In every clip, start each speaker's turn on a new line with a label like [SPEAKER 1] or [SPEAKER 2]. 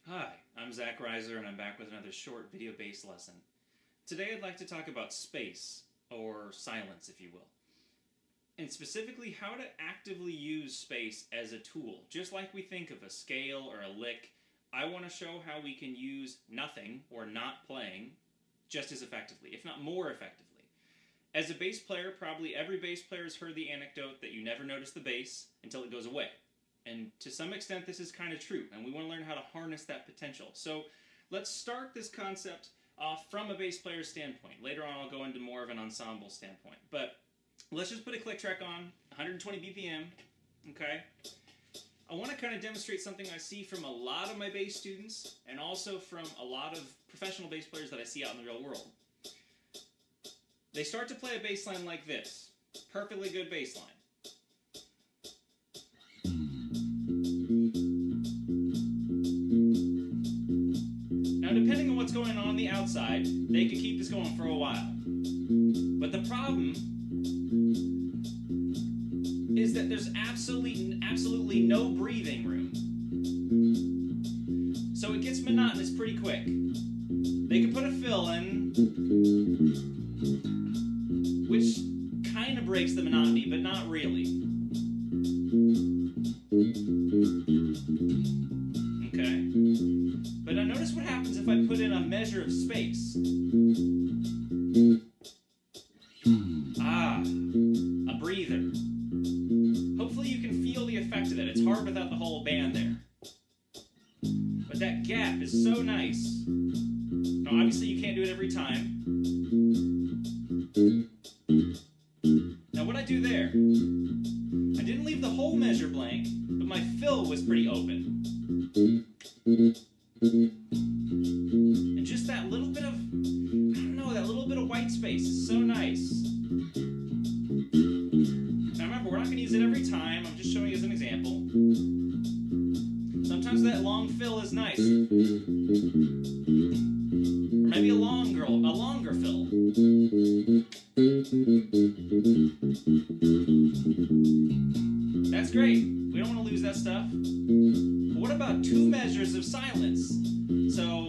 [SPEAKER 1] Hi, I'm Zach Rizer and I'm back with another short video bass lesson. Today I'd like to talk about space, or silence if you will, and specifically how to actively use space as a tool. Just like we think of a scale or a lick, I want to show how we can use nothing or not playing just as effectively, if not more effectively. As a bass player, probably every bass player has heard the anecdote that you never notice the bass until it goes away. And to some extent, this is kind of true, and we want to learn how to harness that potential. So let's start this concept off from a bass player's standpoint. Later on, I'll go into more of an ensemble standpoint. But let's just put a click track on, 120 BPM, okay? I want to kind of demonstrate something I see from a lot of my bass students, and also from a lot of professional bass players that I see out in the real world. They start to play a bass line like this. Perfectly good bass line. Now, depending on what's going on the outside, they could keep this going for a while. But the problem is that there's absolutely no breathing room. So it gets monotonous pretty quick. They can put a fill in, which kind of breaks the monotony, but not really. Okay. But now notice what happens if I put in a measure of space. A breather. Hopefully you can feel the effect of that. It's hard without the whole band there. But that gap is so nice. Now obviously you can't do it every time. Now what I do there, I didn't leave the whole measure blank, but my fill was pretty open. And just that little bit of, that little bit of white space is so nice. Now remember, we're not going to use it every time, I'm just showing you as an example. Sometimes that long fill is nice. Or maybe a longer fill. That's great. We don't want to lose that stuff. But what about two measures of silence? So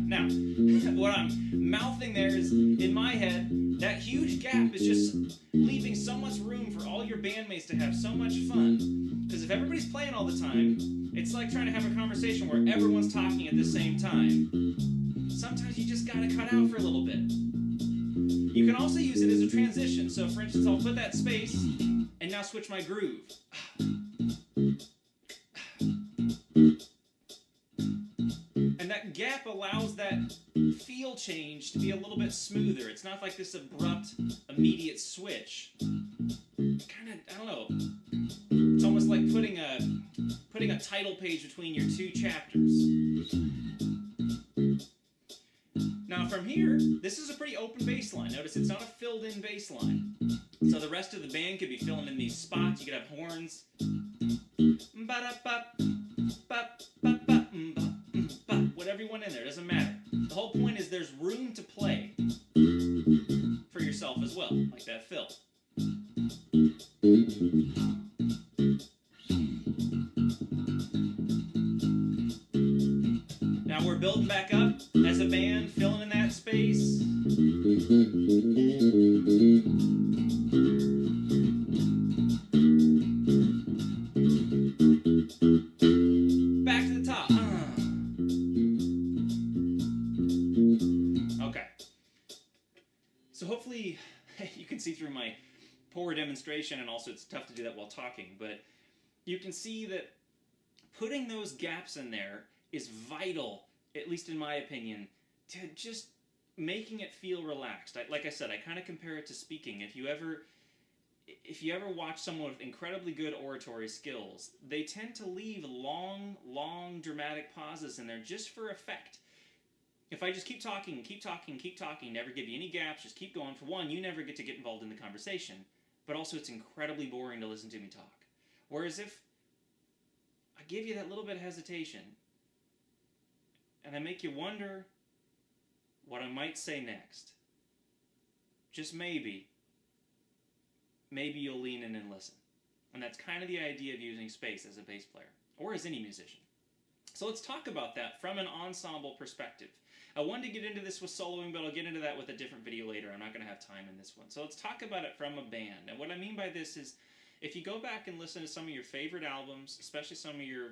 [SPEAKER 1] now, what I'm mouthing there is, in my head, that huge gap is just leaving so much room for all your bandmates to have so much fun. Because if everybody's playing all the time, it's like trying to have a conversation where everyone's talking at the same time. Sometimes you just gotta cut out for a little bit. You can also use it as a transition. So for instance, I'll put that space and now switch my groove. And that gap allows that feel change to be a little bit smoother. It's not like this abrupt, immediate switch. Kind of, I don't know. It's almost like putting a title page between your two chapters. Now from here, this is a pretty open bass line. Notice it's not a filled in bass line. So the rest of the band could be filling in these spots. You could have horns. Whatever you want in there, doesn't matter. The whole point is there's room to play for yourself as well, like that fill. Now we're building back up as a band, filling in that space. Back to the top. Okay. So hopefully you can see through my poor demonstration, and also it's tough to do that while talking, but you can see that putting those gaps in there is vital, at least in my opinion, to just making it feel relaxed. Like I said, I kind of compare it to speaking. If you ever watch someone with incredibly good oratory skills, they tend to leave long, dramatic pauses in there just for effect. If I just keep talking, never give you any gaps, just keep going, for one, you never get to get involved in the conversation, but also it's incredibly boring to listen to me talk. Whereas if I give you that little bit of hesitation, and I make you wonder what I might say next, just maybe you'll lean in and listen. And that's kind of the idea of using space as a bass player, or as any musician. So let's talk about that from an ensemble perspective. I wanted to get into this with soloing, but I'll get into that with a different video later. I'm not going to have time in this one. So let's talk about it from a band. And what I mean by this is, if you go back and listen to some of your favorite albums, especially some of your,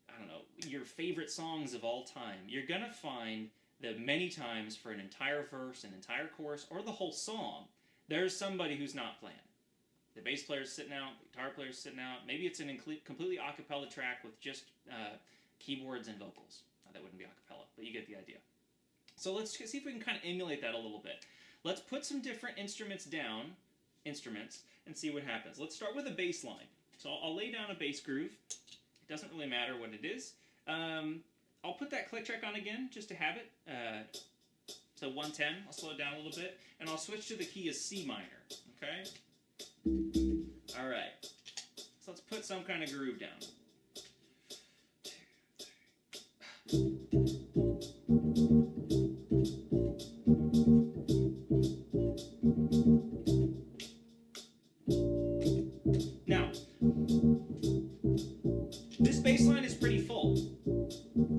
[SPEAKER 1] I don't know, your favorite songs of all time, you're going to find that many times for an entire verse, an entire chorus, or the whole song, there's somebody who's not playing. The bass player's sitting out, the guitar player's sitting out. Maybe it's a completely a cappella track with just keyboards and vocals. That wouldn't be a cappella, but you get the idea. So let's see if we can kind of emulate that a little bit. Let's put some different instruments, and see what happens. Let's start with a bass line. So I'll lay down a bass groove. It doesn't really matter what it is. I'll put that click track on again, just to have it. So 110, I'll slow it down a little bit, and I'll switch to the key of C minor, okay? All right, so let's put some kind of groove down. Now, this bass line is pretty full.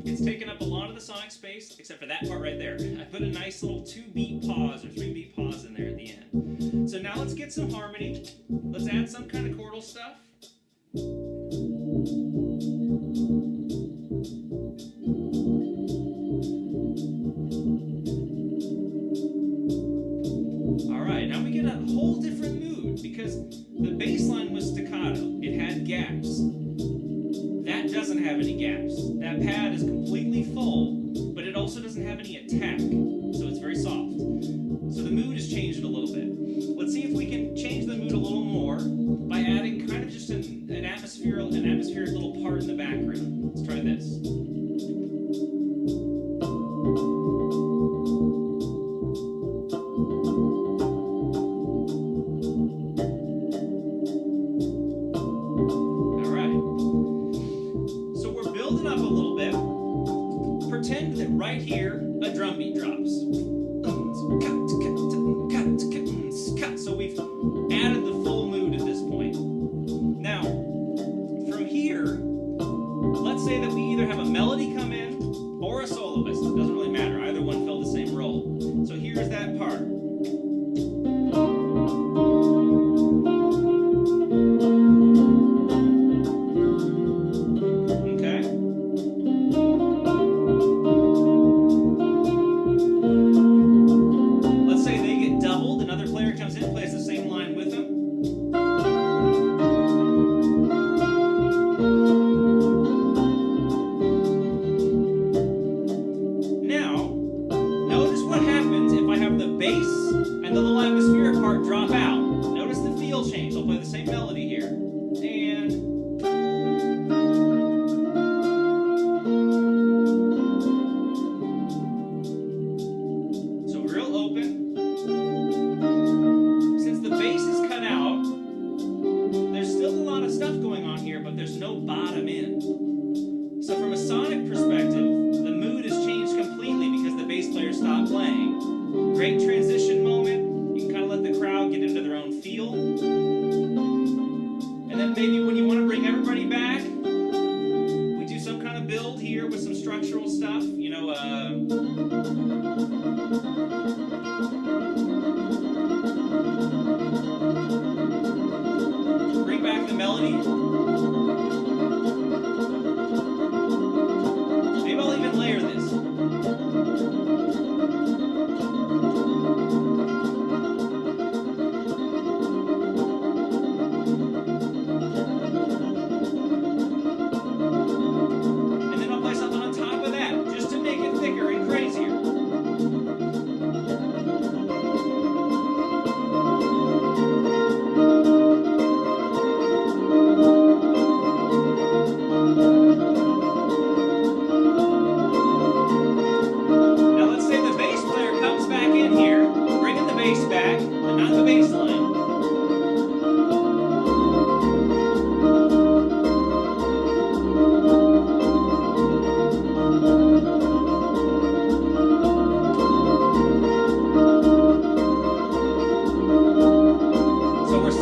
[SPEAKER 1] It's taken up a lot of the sonic space, except for that part right there. I put a nice little 2-beat pause or 3-beat pause in there at the end. So now let's get some harmony. Let's add some kind of chordal stuff. Alright, now we get a whole different mood because the bass line was staccato. It had gaps. That doesn't have any gaps. That pad is completely full, but it also doesn't have any attack, so it's very soft. So the mood has changed a little bit. Let's see if we can change the mood a little more by adding kind of just an atmospheric little part in the background. Let's try this. All right. So we're building up a little bit. Pretend that right here a drum beat drops. So we've added the full mood at this point. Now, from here, let's say that we either have a melody come in or a soloist. It doesn't really matter. Either one fill the same role. So here's that part.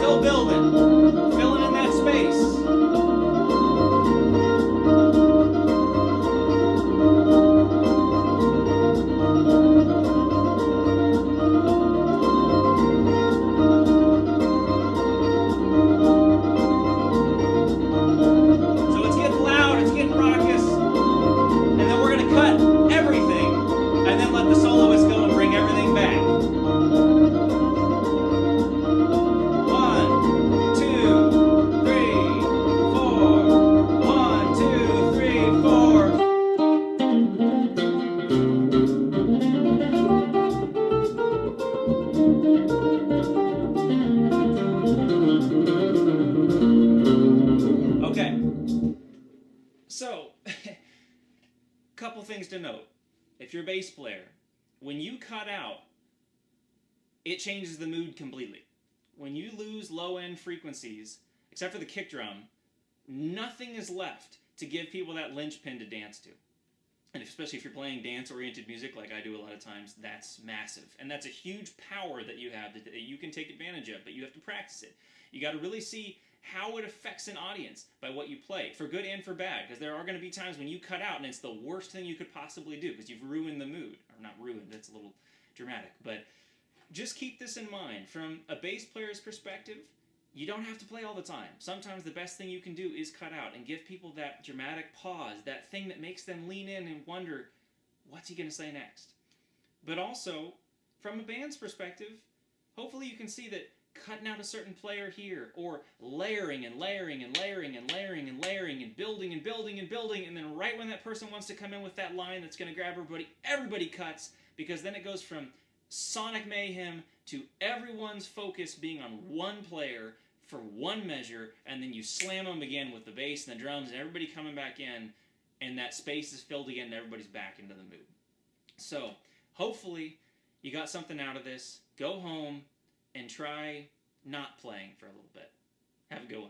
[SPEAKER 1] still building, filling in that space. So, couple things to note. If you're a bass player, when you cut out, it changes the mood completely. When you lose low-end frequencies, except for the kick drum, nothing is left to give people that linchpin to dance to. And especially if you're playing dance-oriented music like I do a lot of times, that's massive. And that's a huge power that you have that you can take advantage of, but you have to practice it. You got to really see how it affects an audience by what you play, for good and for bad, because there are going to be times when you cut out and it's the worst thing you could possibly do because you've ruined the mood. Or not ruined, that's a little dramatic, but just keep this in mind. From a bass player's perspective, you don't have to play all the time. Sometimes the best thing you can do is cut out and give people that dramatic pause, that thing that makes them lean in and wonder, what's he going to say next? But also, from a band's perspective, hopefully you can see that cutting out a certain player here, or layering and layering and layering and layering and layering and building and building and building, and then right when that person wants to come in with that line that's going to grab everybody cuts, because then it goes from sonic mayhem to everyone's focus being on one player for one measure, and then you slam them again with the bass and the drums and everybody coming back in, and that space is filled again and everybody's back into the mood. So, hopefully, you got something out of this. Go home and try not playing for a little bit. Have a good one.